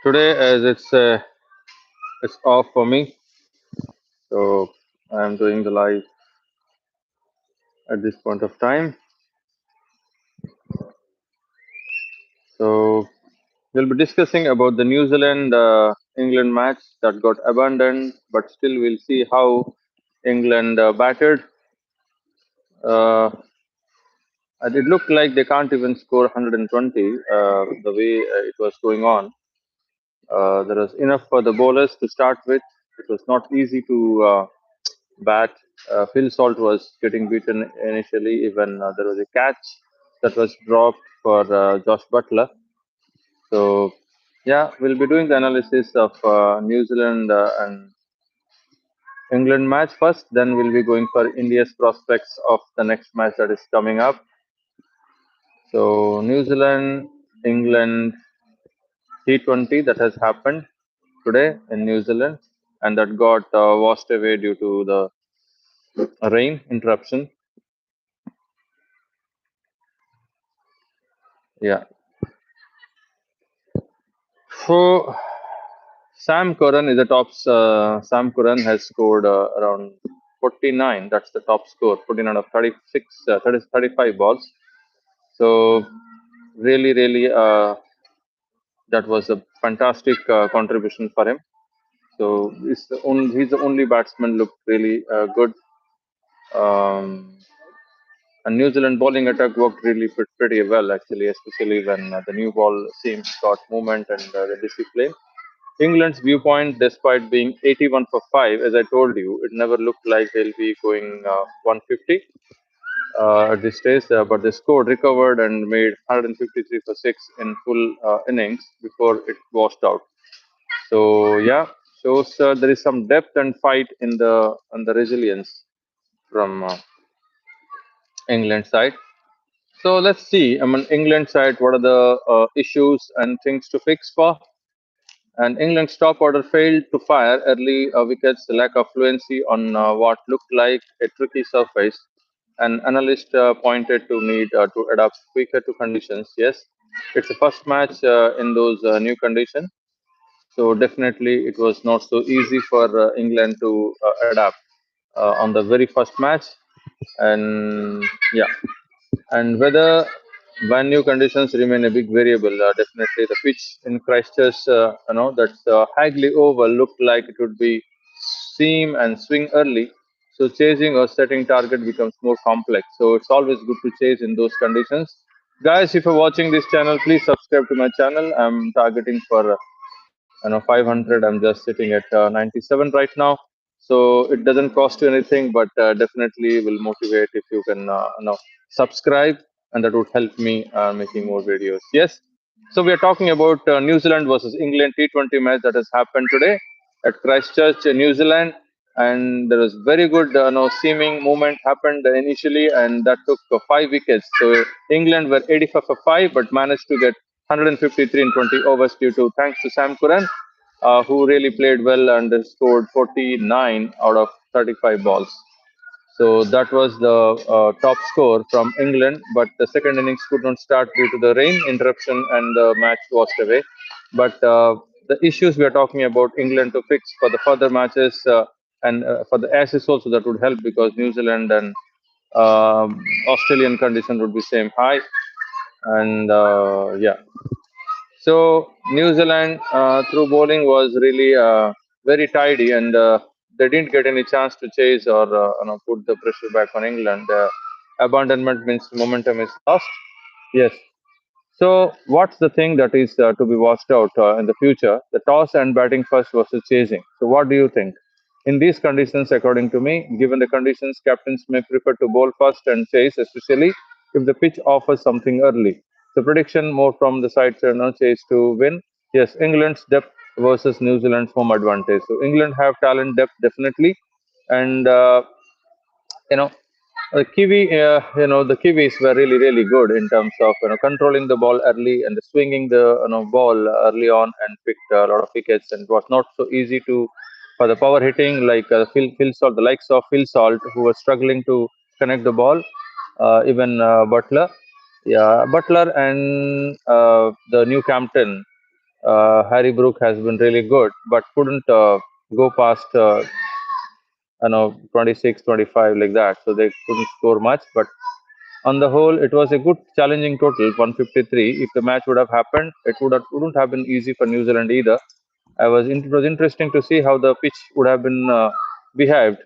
Today, as it's off for me, so I'm doing the live at this point of time. So we'll be discussing about the New Zealand England match that got abandoned, but still we'll see how England battered. Uh, and it looked like they can't even score 120 the way it was going on. There was enough for the bowlers to start with. It was not easy to bat. Phil Salt was getting beaten initially. Even there was a catch that was dropped for Josh Butler. So, yeah, we'll be doing the analysis of New Zealand and England match first. Then we'll be going for India's prospects of the next match that is coming up. So, New Zealand, England T20 that has happened today in New Zealand, and that got washed away due to the rain interruption. Yeah. So Sam Curran is the top. Sam Curran has scored around 49. That's the top score. 49 of 36, 35 balls. So really, that was a fantastic contribution for him. So he's the only batsman looked really good. Um, and New Zealand bowling attack worked really pretty well actually, especially when the new ball seams got movement and the discipline. England's viewpoint, despite being 81 for 5, as I told you, it never looked like they'll be going 150 at this stage, but they scored, recovered, and made 153 for 6 in full innings before it washed out. So, yeah, shows there is some depth and fight in the resilience from England side. So, let's see, I mean, England side, what are the issues and things to fix for? And England's top order failed to fire early wickets, the lack of fluency on what looked like a tricky surface. An analyst pointed to need to adapt quicker to conditions. Yes, it's the first match in those new conditions, so definitely it was not so easy for England to adapt on the very first match. And yeah, and whether when new conditions remain a big variable, definitely the pitch in Christchurch, that's Hagley Oval looked like it would be seam and swing early. So chasing or setting target becomes more complex. So it's always good to chase in those conditions. Guys, if you're watching this channel, please subscribe to my channel. I'm targeting for 500. I'm just sitting at 97 right now, so it doesn't cost you anything, but definitely will motivate if you can subscribe, and that would help me making more videos. Yes, so we are talking about New Zealand versus England T20 match that has happened today at Christchurch, New Zealand. And there was very good seaming movement happened initially, and that took 5 wickets. So England were 85 for 5, but managed to get 153 in 20 overs due to thanks to Sam Curran, who really played well and scored 49 out of 35 balls. So that was the top score from England, but the second innings could not start due to the rain interruption and the match washed away. But the issues we are talking about England to fix for the further matches and for the Ashes also, that would help because New Zealand and Australian condition would be same high. And yeah, so New Zealand through bowling was really very tidy, and they didn't get any chance to chase or put the pressure back on England. Abandonment means momentum is lost. Yes. So what's the thing that is to be watched out in the future? The toss and batting first versus chasing. So what do you think? In these conditions, according to me, given the conditions, captains may prefer to bowl first and chase, especially if the pitch offers something early. So prediction more from the side, chase to win. Yes, England's depth versus New Zealand's home advantage. So England have talent depth definitely, and you know the Kiwis were really good in terms of controlling the ball early and swinging the ball early on and picked a lot of wickets. And it was not so easy to for the power hitting like Phil Salt, the likes of Phil Salt, who was struggling to connect the ball. Even Butler, yeah, Butler and the new captain. Harry Brook has been really good, but couldn't go past 26, 25 like that. So they couldn't score much. But on the whole, it was a good challenging total, 153. If the match would have happened, wouldn't have been easy for New Zealand either. It was interesting to see how the pitch would have been behaved,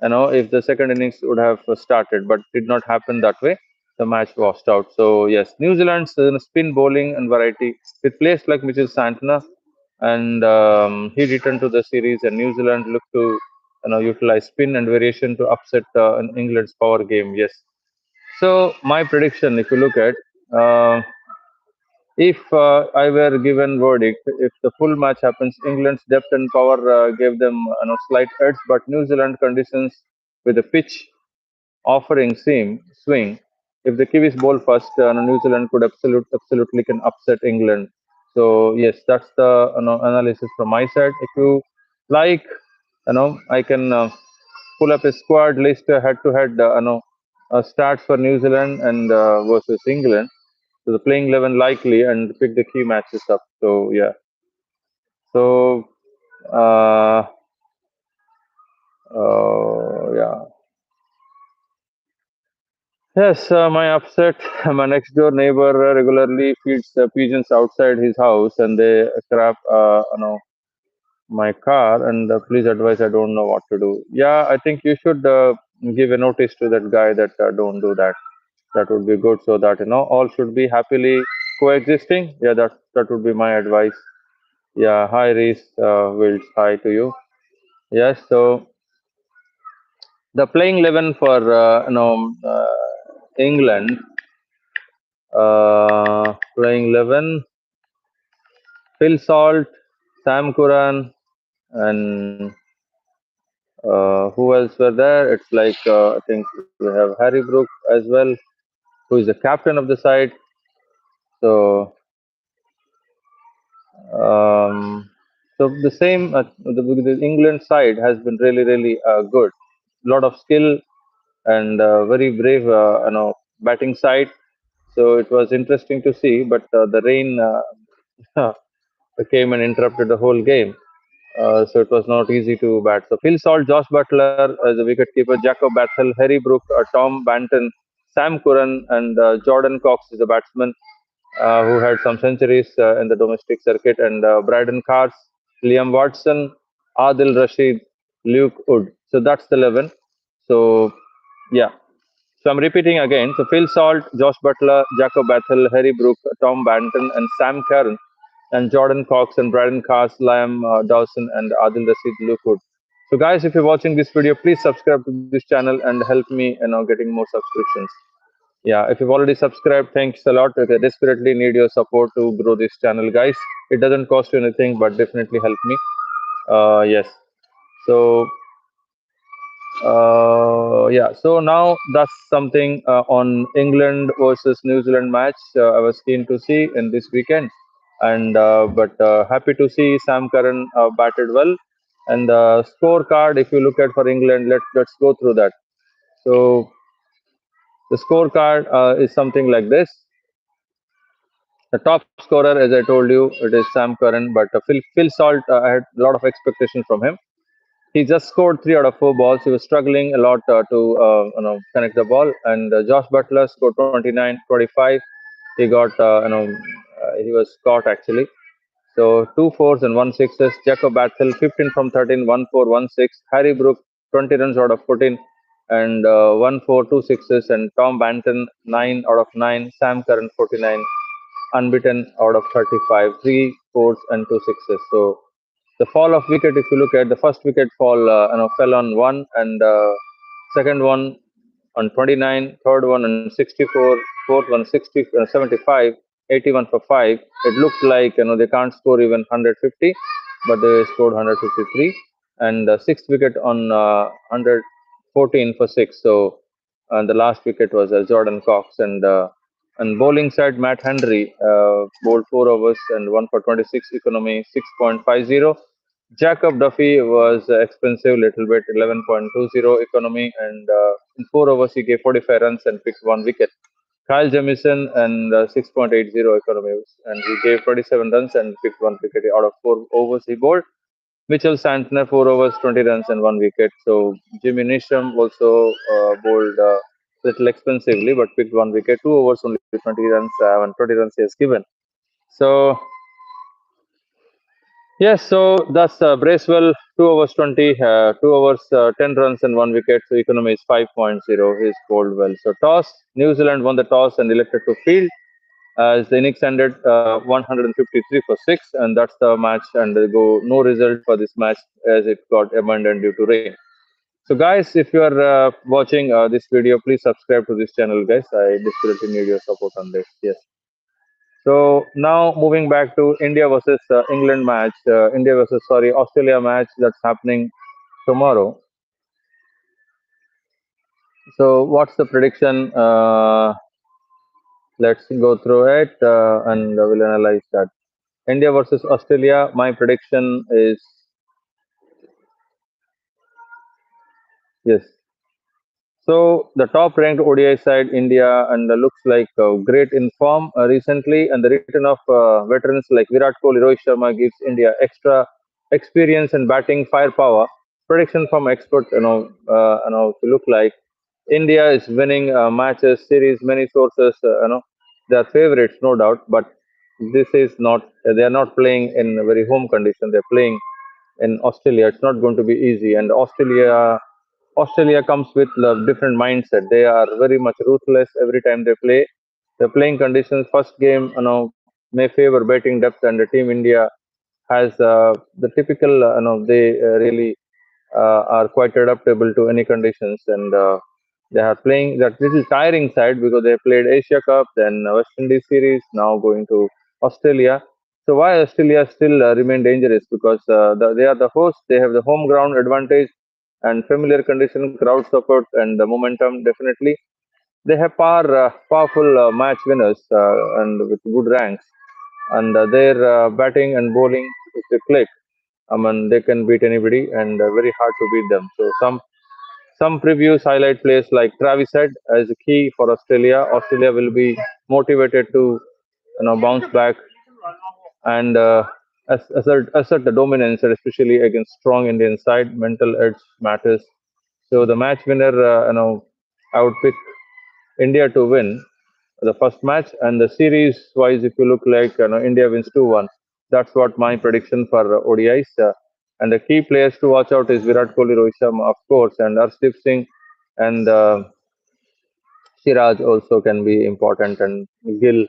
if the second innings would have started, but did not happen that way. The match washed out. So yes, New Zealand's spin bowling and variety with players like Mitchell Santner, and he returned to the series, and New Zealand looked to utilize spin and variation to upset England's power game. Yes. So my prediction, if you look at, uh, if I were given verdict, if the full match happens, England's depth and power gave them slight edge, but New Zealand conditions with the pitch offering seam swing. If the Kiwis bowl first, New Zealand could absolutely can upset England. So yes, that's the analysis from my side. If you like, I can pull up a squad list head-to-head, stats for New Zealand and versus England. So the playing 11 likely and pick the key matches up. So yeah. So uh, yeah. Yes, my upset. My next door neighbor regularly feeds pigeons outside his house, and they crap, my car. And please advise. I don't know what to do. Yeah, I think you should give a notice to that guy that don't do that. That would be good, so that all should be happily coexisting. Yeah, that would be my advice. Yeah, hi Reese, Wills, hi to you. Yes, so the playing 11 for England, playing 11, Phil Salt, Sam Curran, and who else were there? It's like I think we have Harry Brook as well, who is the captain of the side. So Um, so the same, the England side has been really good. A lot of skill and very brave, batting side. So it was interesting to see, but the rain came and interrupted the whole game. So it was not easy to bat. So Phil Salt, Josh Butler as a wicketkeeper, Jacob Bathel, Harry Brook, Tom Banton, Sam Curran, and Jordan Cox is a batsman who had some centuries in the domestic circuit, and Braden Cars, Liam Watson, Adil Rashid, Luke Wood. So that's the 11. So, yeah. So I'm repeating again. So Phil Salt, Josh Butler, Jacob Bethel, Harry Brook, Tom Banton, and Sam Curran, and Jordan Cox and Braden Cars, Liam Dawson, and Adil Rashid, Luke Wood. So guys, if you're watching this video, please subscribe to this channel and help me, getting more subscriptions. Yeah, if you've already subscribed, thanks a lot. I desperately need your support to grow this channel, guys. It doesn't cost you anything, but definitely help me. Yes. So, yeah. So now that's something on England versus New Zealand match. I was keen to see in this weekend, and but happy to see Sam Curran batted well. And the scorecard, if you look at for England, let's go through that. So the scorecard is something like this. The top scorer, as I told you, it is Sam Curran, but Phil Salt, I had a lot of expectations from him. He just scored 3 out of 4 balls. He was struggling a lot to connect the ball. And Josh Butler scored 29, 25. He got he was caught actually. So 2 4s and 1 6s. Jacob Bathel 15 from 13, 1 4, 1 6. Harry Brook 20 runs out of 14 and 1 4, 2 6s. And Tom Banton 9 out of 9. Sam Curran 49 unbeaten out of 35, 3 4s and 2 6s. So the fall of wicket, if you look at the first wicket fall, fell on one, and second one on 29, third one on 64, fourth one 75, 81 for 5. It looked like they can't score even 150, but they scored 153, and sixth wicket on 114 for 6. So and the last wicket was Jordan Cox, and bowling side Matt Henry bowled 4 overs and one for 26, economy 6.50. Jacob Duffy was expensive, little bit 11.20 economy, and in 4 overs he gave 45 runs and picked 1 wicket. Kyle Jamison and 6.80 economy, and he gave 27 runs and picked one wicket out of 4 overs he bowled. Mitchell Santner 4 overs, 20 runs and one wicket. So Jimmy Neesham also bowled little expensively but picked one wicket, 2 overs only 20 runs and 20 runs he has given. So yes, so that's Bracewell 2 overs 20, 2 overs 10 runs and one wicket. So economy is 5.0. He's bowled well. So toss, New Zealand won the toss and elected to field as the innings ended 153 for 6, and that's the match. And they go no result for this match as it got abandoned due to rain. So, guys, if you are watching this video, please subscribe to this channel, guys. I desperately need your support on this. Yes. So now moving back to India versus England match, India versus Australia match that's happening tomorrow. So what's the prediction? Let's go through it and we'll analyze that. India versus Australia. My prediction is yes. So the top ranked ODI side, India, and looks like great in form recently, and the return of veterans like Virat Kohli, Rohit Sharma gives India extra experience and batting firepower. Prediction from expert, to look like India is winning matches, series. Many sources, they are favorites, no doubt, but this is not. They are not playing in a very home condition. They're playing in Australia. It's not going to be easy, and Australia comes with a different mindset. They are very much ruthless every time they play. The playing conditions, first game, may favor batting depth, and the team India has the typical, they really are quite adaptable to any conditions, and they are playing that little tiring side because they played Asia Cup, then West Indies series, now going to Australia. So why Australia still remain dangerous? Because they are the host, they have the home ground advantage and familiar condition, crowd support, and the momentum. Definitely, they have powerful match winners and with good ranks, and their batting and bowling, if they click, I mean, they can beat anybody, and very hard to beat them. So some previews highlight players like Travis Head as a key for Australia. Australia will be motivated to bounce back and assert the dominance, and especially against strong Indian side. Mental edge matters. So the match winner, I would pick India to win the first match, and the series wise, if you look like India wins 2-1. That's what my prediction for ODIs. And the key players to watch out is Virat Kohli, Rohit Sharma, of course, and Arshdeep Singh and Siraj also can be important, and Gill.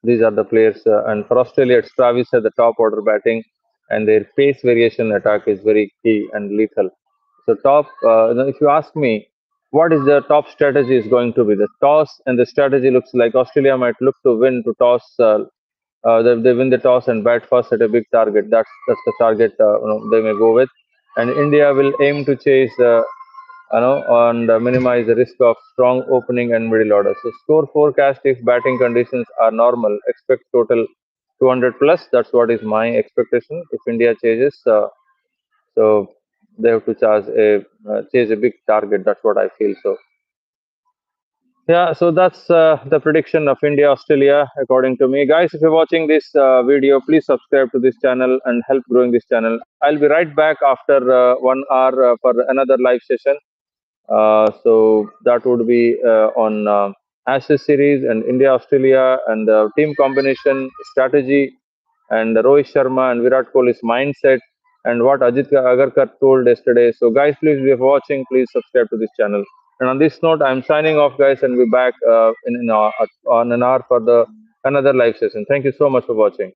These are the players. And for Australia, it's Travis at the top order batting, and their pace variation attack is very key and lethal. So, if you ask me, what is the top strategy is going to be the toss, and the strategy looks like Australia might look to win to toss. They win the toss and bat first at a big target. That's the target they may go with, and India will aim to chase and minimize the risk of strong opening and middle order. So score forecast if batting conditions are normal, expect total 200 plus. That's what is my expectation. If India chases, so they have to chase a big target. That's what I feel. So yeah, so that's the prediction of India Australia according to me. Guys, if you're watching this video, please subscribe to this channel and help growing this channel. I'll be right back after 1 hour for another live session. So that would be on Ashes series and India Australia and the team combination strategy and Rohit Sharma and Virat Kohli's mindset and what Ajit Agarkar told yesterday. So guys, please, if you're watching, please subscribe to this channel. And on this note, I'm signing off, guys, and we'll be back on an hour for the another live session. Thank you so much for watching.